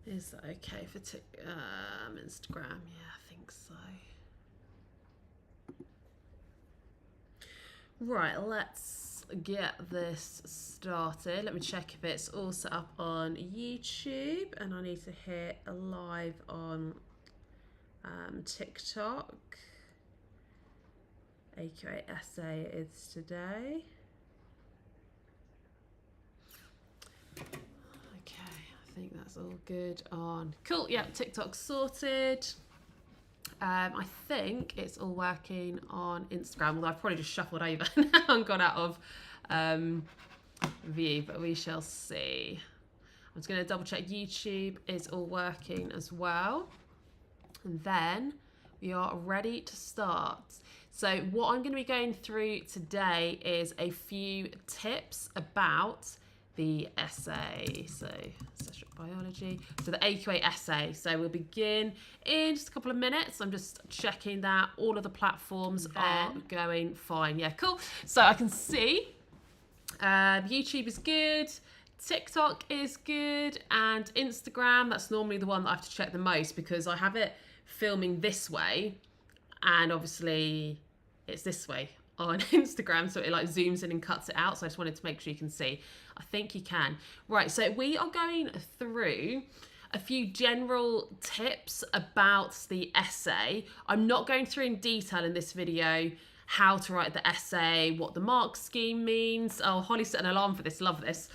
Is that okay for Instagram? Yeah, I think so. Right, let's get this started. Let me check if it's all set up on YouTube, and I need to hit a live on TikTok. AQA Essay is today. Okay, I think that's all good on. Cool, yeah, TikTok's sorted. I think it's all working on Instagram, although I've probably just shuffled over now and gone out of view, but we shall see. I'm just going to double check YouTube is all working as well. And then we are ready to start. So what I'm going to be going through today is a few tips about the essay. So social biology. So the AQA essay. So we'll begin in just a couple of minutes. I'm just checking that all of the platforms are going fine. Yeah, cool. So I can see YouTube is good. TikTok is good. And Instagram, that's normally the one that I have to check the most because I have it filming this way. And obviously it's this way on Instagram, so it like zooms in and cuts it out. So I just wanted to make sure you can see. I think you can. Right, so we are going through a few general tips about the essay. I'm not going through in detail in this video how to write the essay, what the mark scheme means. Oh, Holly set an alarm for this, love this.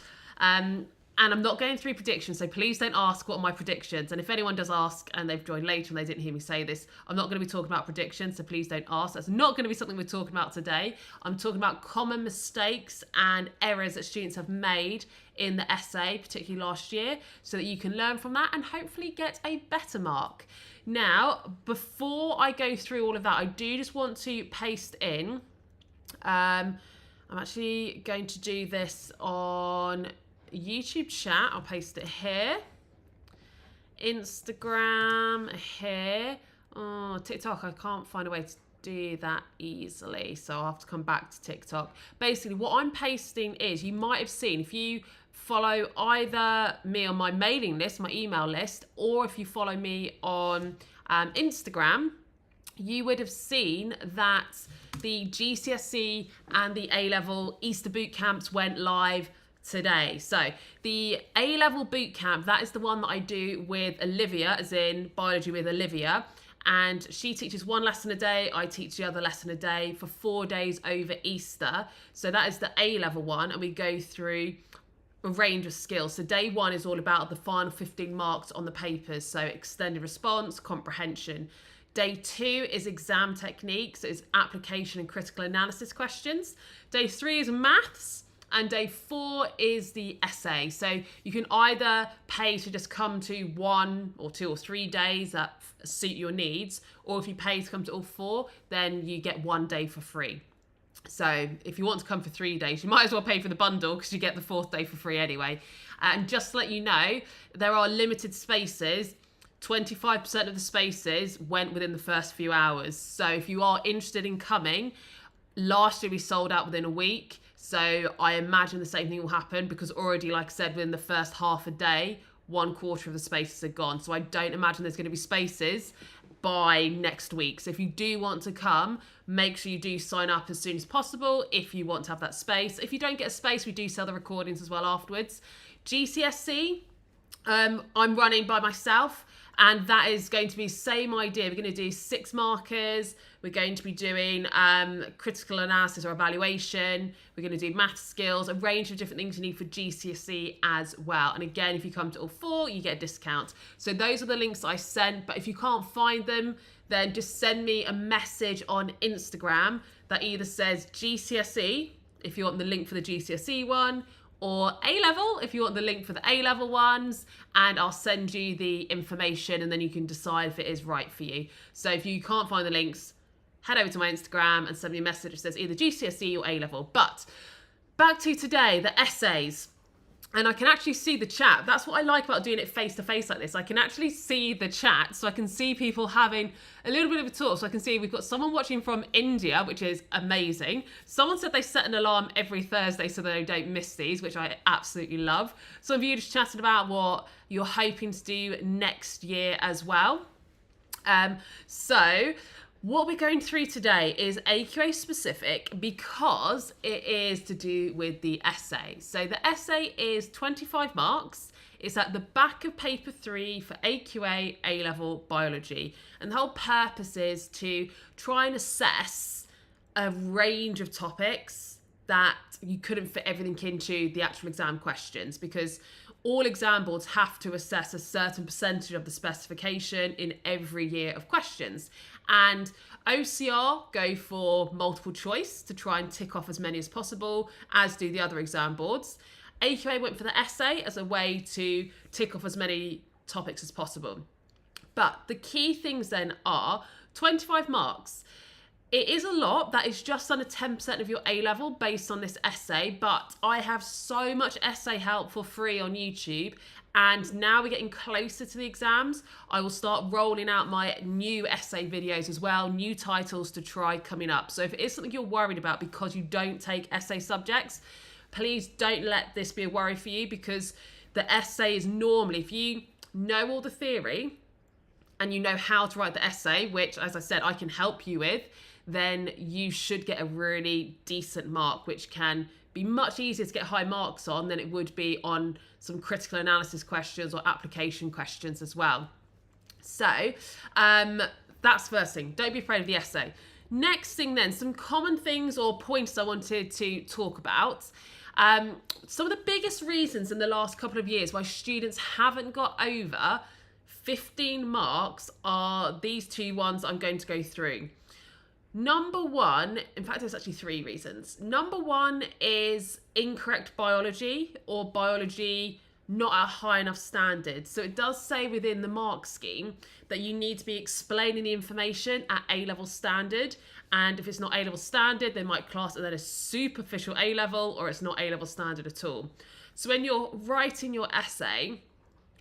And I'm not going through predictions, so please don't ask what are my predictions. And if anyone does ask and they've joined later and they didn't hear me say this, I'm not going to be talking about predictions, so please don't ask. That's not going to be something we're talking about today. I'm talking about common mistakes and errors that students have made in the essay, particularly last year, so that you can learn from that and hopefully get a better mark. Now, before I go through all of that, I do just want to paste in. I'm actually going to do this on YouTube chat. I'll paste it here. Instagram here. Oh, TikTok, I can't find a way to do that easily, so I'll have to come back to TikTok. Basically, what I'm pasting is, you might have seen, if you follow either me on my mailing list, my email list, or if you follow me on Instagram, you would have seen that the GCSE and the A-level Easter boot camps went live today. So the A-level boot camp, that is the one that I do with Olivia, as in biology with Olivia, and she teaches one lesson a day, I teach the other lesson a day for 4 days over Easter. So that is the A-level one, and we go through a range of skills. So day one is all about the final 15 marks on the papers, so extended response, comprehension. Day two is exam techniques, so it's application and critical analysis questions. Day three is maths. And day four is the essay. So you can either pay to just come to 1 or 2 or 3 days that suit your needs, or if you pay to come to all 4, then you get 1 day for free. So if you want to come for 3 days, you might as well pay for the bundle because you get the 4th day for free anyway. And just to let you know, there are limited spaces. 25% of the spaces went within the first few hours. So if you are interested in coming, last year we sold out within a week. So I imagine the same thing will happen because already, like I said, within the first half a day, 1/4 of the spaces are gone. So I don't imagine there's going to be spaces by next week. So if you do want to come, make sure you do sign up as soon as possible if you want to have that space. If you don't get a space, we do sell the recordings as well afterwards. GCSE, I'm running by myself. And that is going to be the same idea. We're going to do 6 markers. We're going to be doing critical analysis or evaluation. We're going to do math skills, a range of different things you need for GCSE as well. And again, if you come to all 4, you get a discount. So those are the links I sent. But if you can't find them, then just send me a message on Instagram that either says GCSE, if you want the link for the GCSE one, or A-level if you want the link for the A-level ones, and I'll send you the information and then you can decide if it is right for you. So if you can't find the links, head over to my Instagram and send me a message that says either GCSE or A-level. But back to today, the essays. and I can actually see the chat. That's what I like about doing it face to face like this. I can actually see the chat, so I can see people having a little bit of a talk. So I can see we've got someone watching from India, which is amazing. Someone said they set an alarm every Thursday so they don't miss these, which I absolutely love. Some of you just chatted about what you're hoping to do next year as well. So what we're going through today is AQA specific because it is to do with the essay. So the essay is 25 marks. It's at the back of paper 3 for AQA A-level biology. And the whole purpose is to try and assess a range of topics that you couldn't fit everything into the actual exam questions, because all exam boards have to assess a certain percentage of the specification in every year of questions. And OCR go for multiple choice to try and tick off as many as possible, as do the other exam boards. AQA went for the essay as a way to tick off as many topics as possible. But the key things then are 25 marks. It is a lot. That is just under 10% of your A-level based on this essay, but I have so much essay help for free on YouTube, and now we're getting closer to the exams. I will start rolling out my new essay videos as well, new titles to try coming up. So if it is something you're worried about because you don't take essay subjects, please don't let this be a worry for you, because the essay is normally, if you know all the theory and you know how to write the essay, which, as I said, I can help you with, then you should get a really decent mark, which can be much easier to get high marks on than it would be on some critical analysis questions or application questions as well. So that's first thing. Don't be afraid of the essay. Next thing then, some common things or points I wanted to talk about. Some of the biggest reasons in the last couple of years why students haven't got over 15 marks are these two ones I'm going to go through. Number one, in fact, there's actually 3 reasons. Number one is incorrect biology, or biology not at a high enough standard. So it does say within the mark scheme that you need to be explaining the information at A-level standard. And if it's not A-level standard, they might class it as superficial A-level, or it's not A-level standard at all. So when you're writing your essay,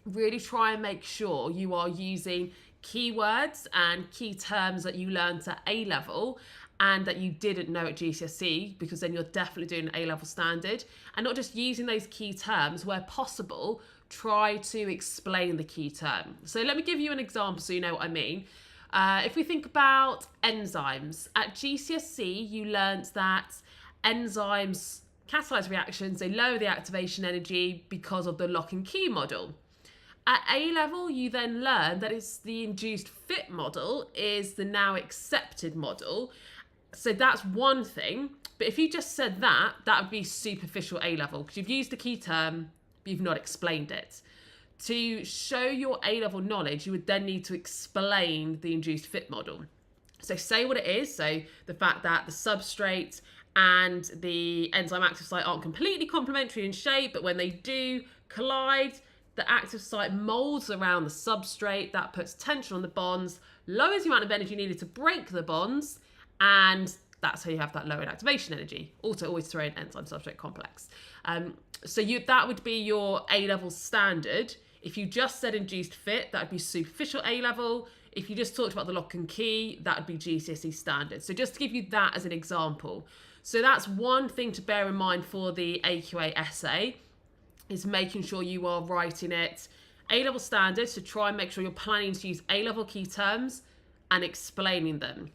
really try and make sure you are using keywords and key terms that you learned at A-level and that you didn't know at GCSE, because then you're definitely doing an A-level standard. And not just using those key terms, where possible, try to explain the key term. So let me give you an example so you know what I mean. If we think about enzymes, at GCSE you learnt that enzymes catalyze reactions, they lower the activation energy because of the lock and key model. At A-level, you then learn that it's the induced fit model is the now accepted model. So that's one thing. But if you just said that, that would be superficial A-level, because you've used the key term, but you've not explained it. To show your A-level knowledge, you would then need to explain the induced fit model. So say what it is. So the fact that the substrate and the enzyme active site aren't completely complementary in shape, but when they do collide, the active site molds around the substrate, that puts tension on the bonds, lowers the amount of energy needed to break the bonds, and that's how you have that lowered activation energy. Also, always throw in enzyme substrate complex. So that would be your A-level standard. If you just said induced fit, that would be superficial A-level. If you just talked about the lock and key, that would be GCSE standard. So just to give you that as an example. So that's one thing to bear in mind for the AQA essay, is making sure you are writing it A-level standard. So try and make sure you're planning to use A-level key terms and explaining them.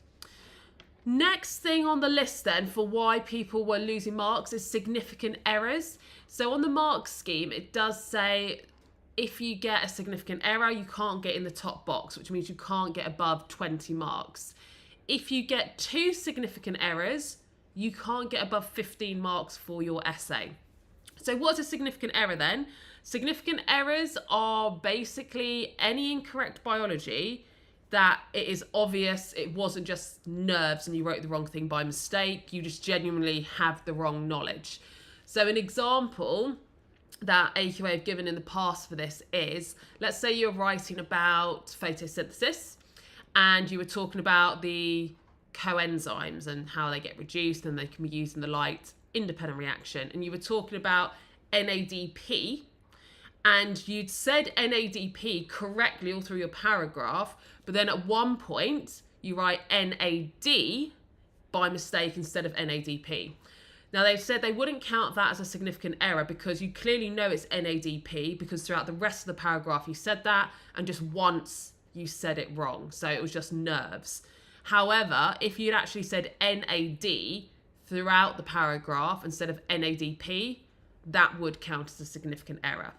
Next thing on the list then for why people were losing marks is significant errors. So on the mark scheme, it does say if you get a significant error, you can't get in the top box, which means you can't get above 20 marks. If you get 2 significant errors, you can't get above 15 marks for your essay. So what's a significant error then? Significant errors are basically any incorrect biology that it is obvious it wasn't just nerves and you wrote the wrong thing by mistake, you just genuinely have the wrong knowledge. So an example that AQA have given in the past for this is, let's say you're writing about photosynthesis and you were talking about the coenzymes and how they get reduced and they can be used in the light independent reaction, and you were talking about NADP, and you'd said NADP correctly all through your paragraph, but then at one point you write NAD by mistake instead of NADP. Now, they've said they wouldn't count that as a significant error because you clearly know it's NADP because throughout the rest of the paragraph you said that, and just once you said it wrong. So it was just nerves. However, if you'd actually said NAD throughout the paragraph instead of NADP, that would count as a significant error.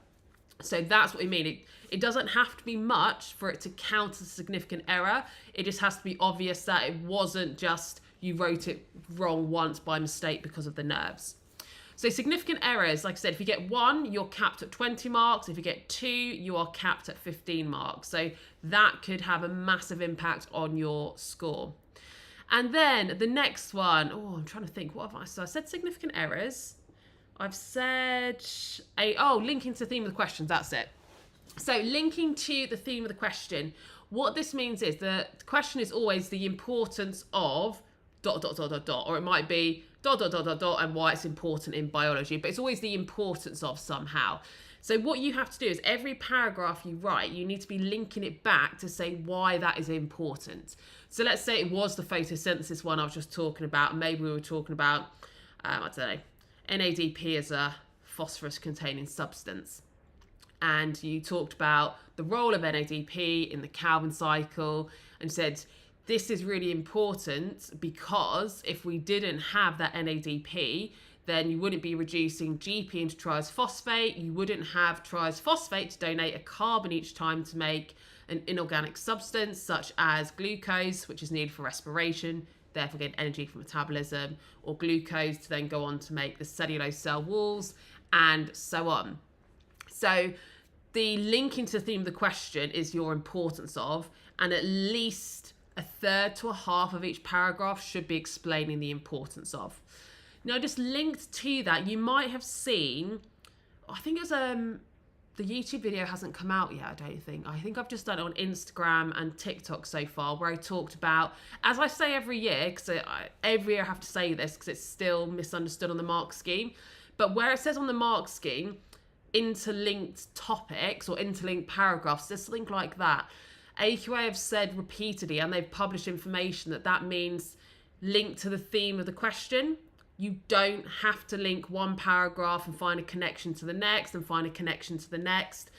So that's what we mean. It doesn't have to be much for it to count as a significant error. It just has to be obvious that it wasn't just you wrote it wrong once by mistake because of the nerves. So significant errors, like I said, if you get 1, you're capped at 20 marks. If you get 2, you are capped at 15 marks. So that could have a massive impact on your score. And then the next one, I'm trying to think, what have I said? I said significant errors. I've said, linking to the theme of the questions, that's it. So linking to the theme of the question, what this means is the question is always the importance of ... or it might be ... and why it's important in biology, but it's always the importance of somehow. So what you have to do is every paragraph you write, you need to be linking it back to say why that is important. So let's say it was the photosynthesis one I was just talking about, and maybe we were talking about, I don't know, NADP is a phosphorus containing substance. And you talked about the role of NADP in the Calvin cycle and said, this is really important because if we didn't have that NADP, then you wouldn't be reducing GP into triose-phosphate. You wouldn't have triose-phosphate to donate a carbon each time to make an inorganic substance such as glucose, which is needed for respiration, therefore get energy from metabolism, or glucose to then go on to make the cellulose cell walls, and so on. So the linking to the theme of the question is your importance of, and at least a third to a half of each paragraph should be explaining the importance of. Now, just linked to that, you might have seen, I think it was the YouTube video hasn't come out yet, I don't think. I think I've just done it on Instagram and TikTok so far, where I talked about, as I say every year, because every year I have to say this because it's still misunderstood on the mark scheme, but where it says on the mark scheme, interlinked topics or interlinked paragraphs, there's something like that. AQA have said repeatedly, and they've published information that means linked to the theme of the question. You don't have to link one paragraph and find a connection to the next and find a connection to the next.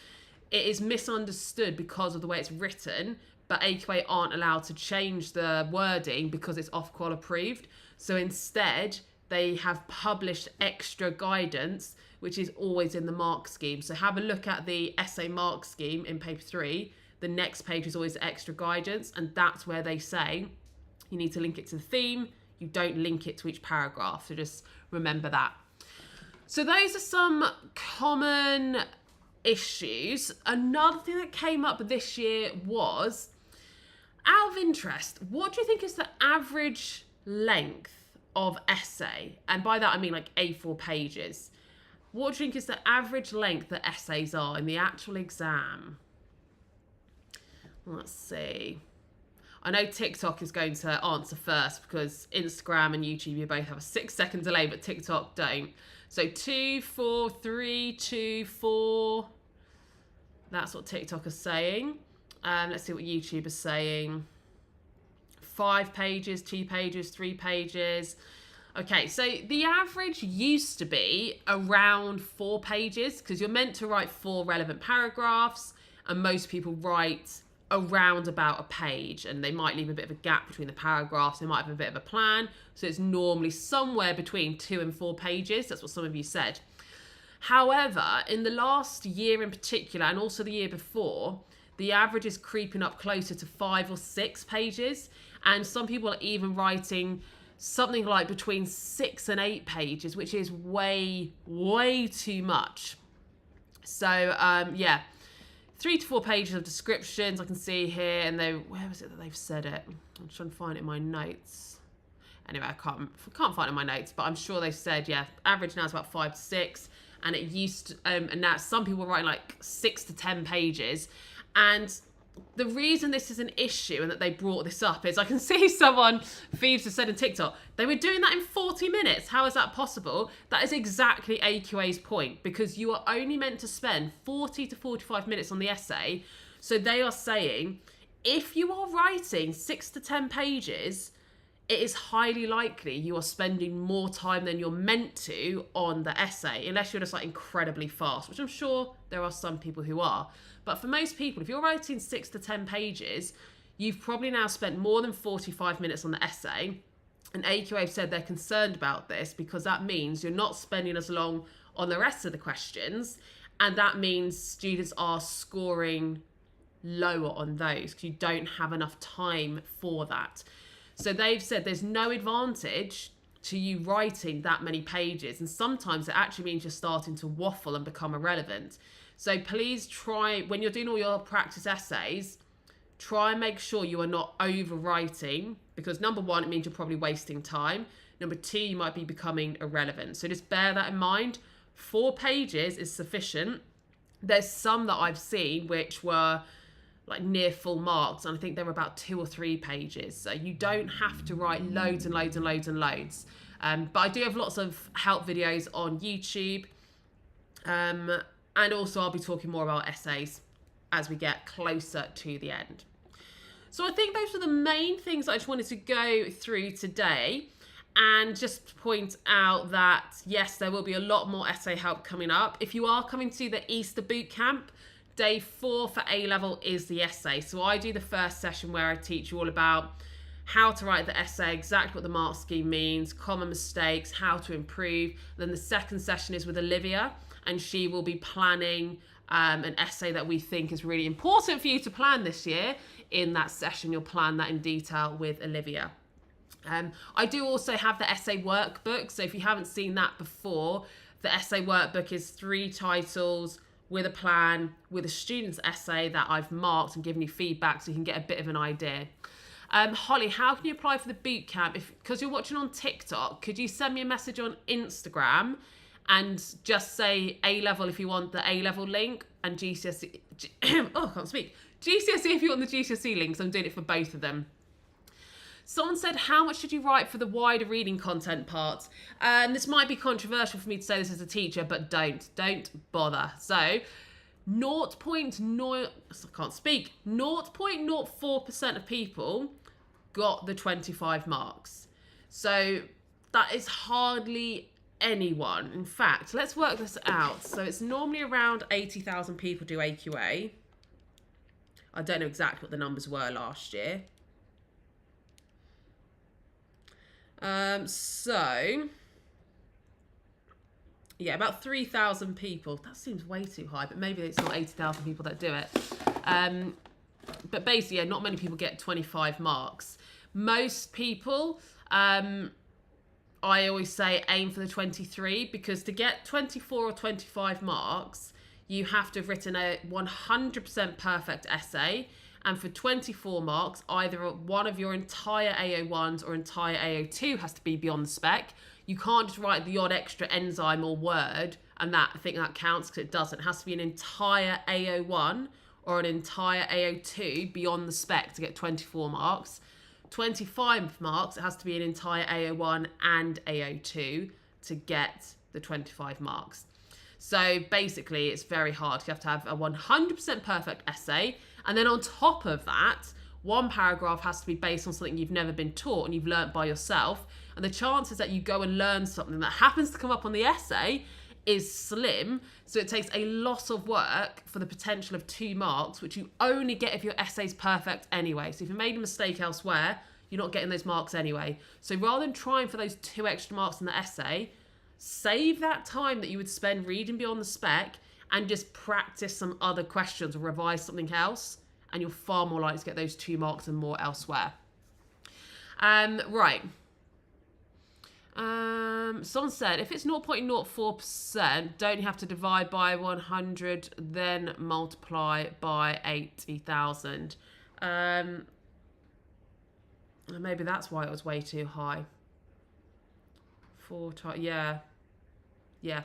It is misunderstood because of the way it's written, but AQA aren't allowed to change the wording because it's Ofqual approved. So instead, they have published extra guidance, which is always in the mark scheme. So have a look at the essay mark scheme in paper 3. The next page is always extra guidance, and that's where they say you need to link it to the theme. You don't link it to each paragraph. So just remember that. So those are some common issues. Another thing that came up this year was, out of interest, what do you think is the average length of essay? And by that, I mean like A4 pages. What do you think is the average length that essays are in the actual exam? Let's see. I know TikTok is going to answer first because Instagram and YouTube, you both have a 6-second delay, but TikTok don't. So 2, 4, 3, 2, 4. That's what TikTok is saying. Let's see what YouTube is saying. 5 pages, 2 pages, 3 pages. Okay, so the average used to be around 4 pages because you're meant to write 4 relevant paragraphs, and most people write around about a page, and they might leave a bit of a gap between the paragraphs. They might have a bit of a plan, so it's normally somewhere between 2 and 4 pages. That's what some of you said. However, in the last year in particular, and also the year before, the average is creeping up closer to 5 or 6 pages, and some people are even writing something like between 6 and 8 pages, which is way too much. So yeah, 3 to 4 pages of descriptions I can see here, and where was it that they've said it? I'm trying to find it in my notes. Anyway, I can't find it in my notes, but I'm sure they said, yeah, average now is about 5 to 6, and it used to, and now some people were writing like 6 to 10 pages, and the reason this is an issue and that they brought this up is I can see someone, Phoebes has said on TikTok, they were doing that in 40 minutes. How is that possible? That is exactly AQA's point, because you are only meant to spend 40 to 45 minutes on the essay. So they are saying, if you are writing 6 to 10 pages, it is highly likely you are spending more time than you're meant to on the essay, unless you're just like incredibly fast, which I'm sure there are some people who are. But for most people, if you're writing 6 to 10 pages, you've probably now spent more than 45 minutes on the essay. And AQA have said they're concerned about this because that means you're not spending as long on the rest of the questions. And that means students are scoring lower on those because you don't have enough time for that. So they've said there's no advantage to you writing that many pages. And sometimes it actually means you're starting to waffle and become irrelevant. So please try, when you're doing all your practice essays, try and make sure you are not overwriting, because number one, it means you're probably wasting time. Number two, you might be becoming irrelevant. So just bear that in mind. 4 pages is sufficient. There's some that I've seen which were like near full marks, and I think they were about 2 or 3 pages. So you don't have to write loads and loads and loads and loads. But I do have lots of help videos on YouTube. And also I'll be talking more about essays as we get closer to the end. So I think those are the main things I just wanted to go through today, and just point out that, yes, there will be a lot more essay help coming up. If you are coming to the Easter bootcamp, day 4 for A-level is the essay. So I do the first session where I teach you all about how to write the essay, exactly what the mark scheme means, common mistakes, how to improve. Then the second session is with Olivia, and she will be planning an essay that we think is really important for you to plan this year. In that session, you'll plan that in detail with Olivia. I do also have the essay workbook. So if you haven't seen that before, the essay workbook is 3 titles with a plan, with a student's essay that I've marked and given you feedback so you can get a bit of an idea. Holly, how can you apply for the bootcamp? Because you're watching on TikTok, could you send me a message on Instagram and just say A-level if you want the A-level link, and GCSE, oh, I can't speak. GCSE if you want the GCSE link, so I'm doing it for both of them. Someone said, how much did you write for the wider reading content part? And this might be controversial for me to say this as a teacher, but don't bother. So 0.04% of people got the 25 marks. So that is hardly anyone. In fact, let's work this out. So it's normally around 80,000 people do AQA. I don't know exactly what the numbers were last year. So yeah, about 3,000 people. That seems way too high, but maybe it's not 80,000 people that do it. But basically, yeah, not many people get 25 marks. Most people, I always say aim for the 23, because to get 24 or 25 marks, you have to have written a 100% perfect essay. And for 24 marks, either one of your entire AO1s or entire AO2 has to be beyond the spec. You can't just write the odd extra enzyme or word, and that, I think that counts, because it doesn't. It has to be an entire AO1 or an entire AO2 beyond the spec to get 24 marks. 25 marks, it has to be an entire AO1 and AO2 to get the 25 marks. So basically, it's very hard. You have to have a 100% perfect essay. And then on top of that, one paragraph has to be based on something you've never been taught and you've learnt by yourself. And the chances that you go and learn something that happens to come up on the essay is slim. So it takes a lot of work for the potential of 2 marks, which you only get if your essay's perfect anyway. So if you made a mistake elsewhere, you're not getting those marks anyway. So rather than trying for those 2 extra marks in the essay, save that time that you would spend reading beyond the spec and just practice some other questions or revise something else, and you're far more likely to get those 2 marks and more elsewhere. Right. Someone said, if it's 0.04%, don't you have to divide by 100, then multiply by 80,000? Maybe that's why it was way too high. 4 times, yeah,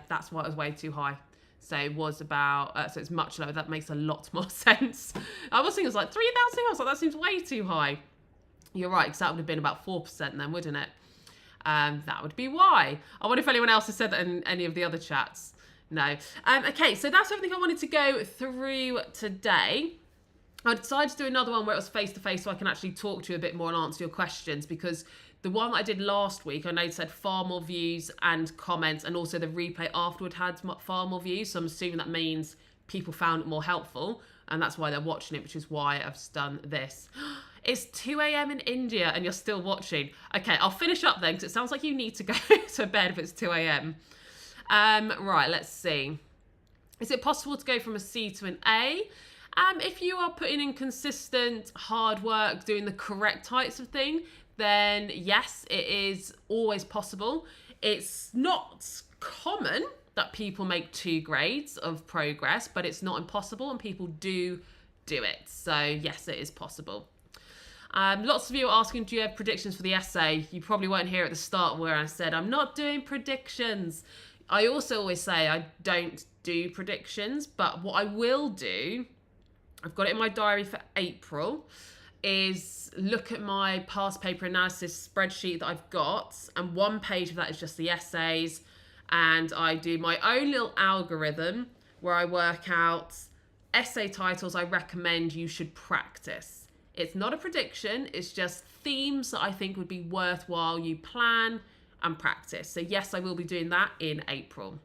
that's why it was way too high. So it was about, so it's much lower. That makes a lot more sense. I was thinking it was like 3,000. I was like, that seems way too high. You're right, because that would have been about 4% then, wouldn't it? That would be why. I wonder if anyone else has said that in any of the other chats. No. Okay, so that's everything I wanted to go through today. I decided to do another one where it was face-to-face so I can actually talk to you a bit more and answer your questions, because the one that I did last week, I noticed had far more views and comments, and also the replay afterward had far more views. So I'm assuming that means people found it more helpful, and that's why they're watching it, which is why I've done this. It's 2 a.m. in India and you're still watching. Okay, I'll finish up then, because it sounds like you need to go to bed if it's 2 a.m. Right, let's see. Is it possible to go from a C to an A? If you are putting in consistent hard work, doing the correct types of thing, then yes, it is always possible. It's not common that people make 2 grades of progress, but it's not impossible, and people do it. So yes, it is possible. Lots of you are asking, do you have predictions for the essay? You probably weren't here at the start where I said, I'm not doing predictions. I also always say I don't do predictions, but what I will do, I've got it in my diary for April, is look at my past paper analysis spreadsheet that I've got, and one page of that is just the essays, and I do my own little algorithm where I work out essay titles I recommend you should practice. It's not a prediction, it's just themes that I think would be worthwhile you plan and practice. So yes, I will be doing that in April.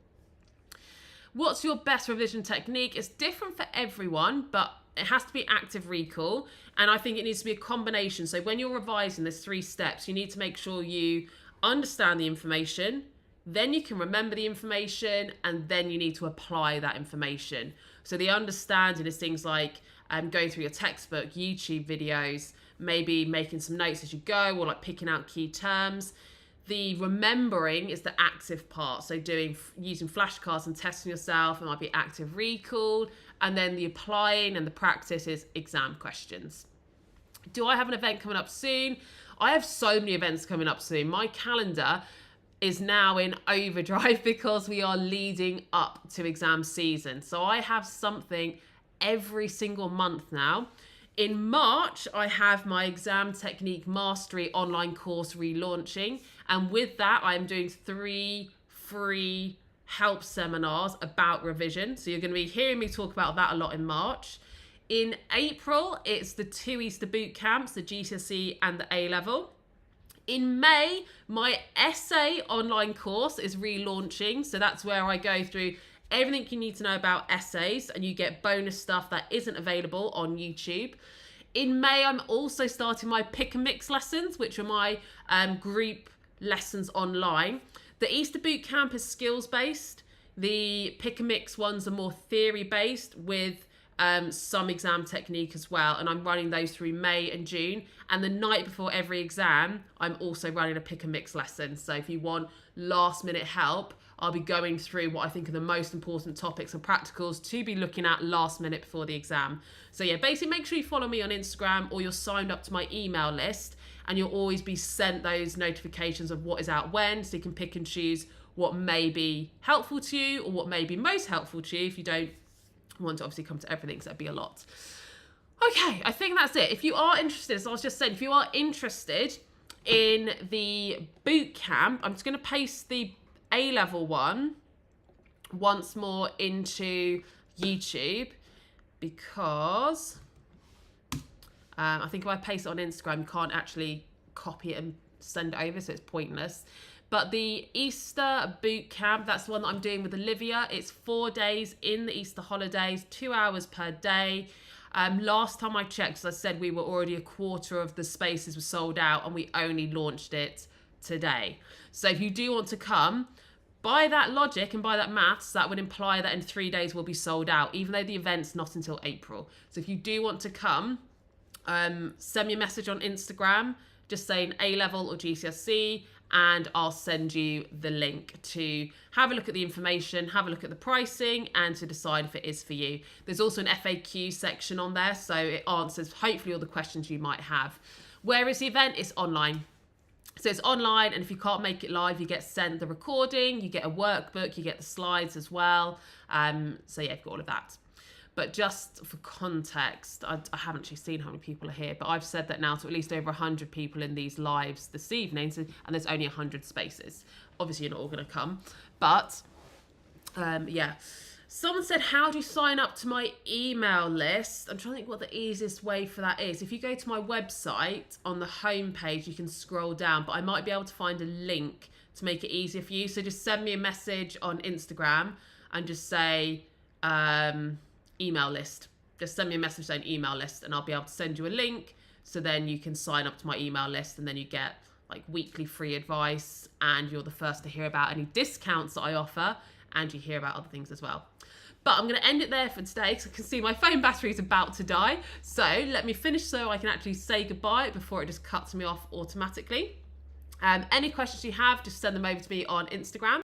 What's your best revision technique? It's different for everyone, but it has to be active recall, and I think it needs to be a combination. So when you're revising, there's 3 steps. You need to make sure you understand the information, then you can remember the information, and then you need to apply that information. So the understanding is things like going through your textbook, YouTube videos, maybe making some notes as you go, or like picking out key terms. The remembering is the active part. So using flashcards and testing yourself, it might be active recall. And then the applying and the practice is exam questions. Do I have an event coming up soon? I have so many events coming up soon. My calendar is now in overdrive because we are leading up to exam season. So I have something every single month now. In March, I have my exam technique mastery online course relaunching. And with that, I'm doing 3 free help seminars about revision. So you're going to be hearing me talk about that a lot in March. In April, it's the 2 Easter boot camps, the GCSE and the A level. In May, my essay online course is relaunching. So that's where I go through everything you need to know about essays, and you get bonus stuff that isn't available on YouTube. In May, I'm also starting my pick and mix lessons, which are my group lessons online. The Easter boot camp is skills based. The pick and mix ones are more theory based with some exam technique as well. And I'm running those through May and June. And the night before every exam, I'm also running a pick and mix lesson. So if you want last minute help, I'll be going through what I think are the most important topics and practicals to be looking at last minute before the exam. So yeah, basically make sure you follow me on Instagram, or you're signed up to my email list, and you'll always be sent those notifications of what is out when, so you can pick and choose what may be helpful to you or what may be most helpful to you if you don't want to obviously come to everything, because that'd be a lot. Okay, I think that's it. If you are interested, as I was just saying, if you are interested in the boot camp, I'm just going to paste the A-level one once more into YouTube, because I think if I paste it on Instagram, you can't actually copy it and send it over, so it's pointless. But the Easter boot camp, that's the one that I'm doing with Olivia. It's 4 days in the Easter holidays, 2 hours per day. Last time I checked, as I said, we were already a quarter of the spaces were sold out, and we only launched it today. So if you do want to come, by that logic and by that maths, that would imply that in 3 days we'll be sold out, even though the event's not until April. So if you do want to come, send me a message on Instagram, just saying A-level or GCSE, and I'll send you the link to have a look at the information, have a look at the pricing, and to decide if it is for you. There's also an FAQ section on there, so it answers hopefully all the questions you might have. Where is the event? It's online. So it's online, and if you can't make it live, you get sent the recording, you get a workbook, you get the slides as well. So yeah, you've got all of that. But just for context, I haven't actually seen how many people are here, but I've said that now to at least over 100 people in these lives this evening, and there's only 100 spaces. Obviously, you're not all going to come, but yeah. Someone said, how do you sign up to my email list? I'm trying to think what the easiest way for that is. If you go to my website, on the homepage, you can scroll down, but I might be able to find a link to make it easier for you. So just send me a message on Instagram and just say email list. Just send me a message saying email list, and I'll be able to send you a link. So then you can sign up to my email list, and then you get like weekly free advice, and you're the first to hear about any discounts that I offer, and you hear about other things as well. But I'm going to end it there for today because I can see my phone battery is about to die. So let me finish so I can actually say goodbye before it just cuts me off automatically. Any questions you have, just send them over to me on Instagram.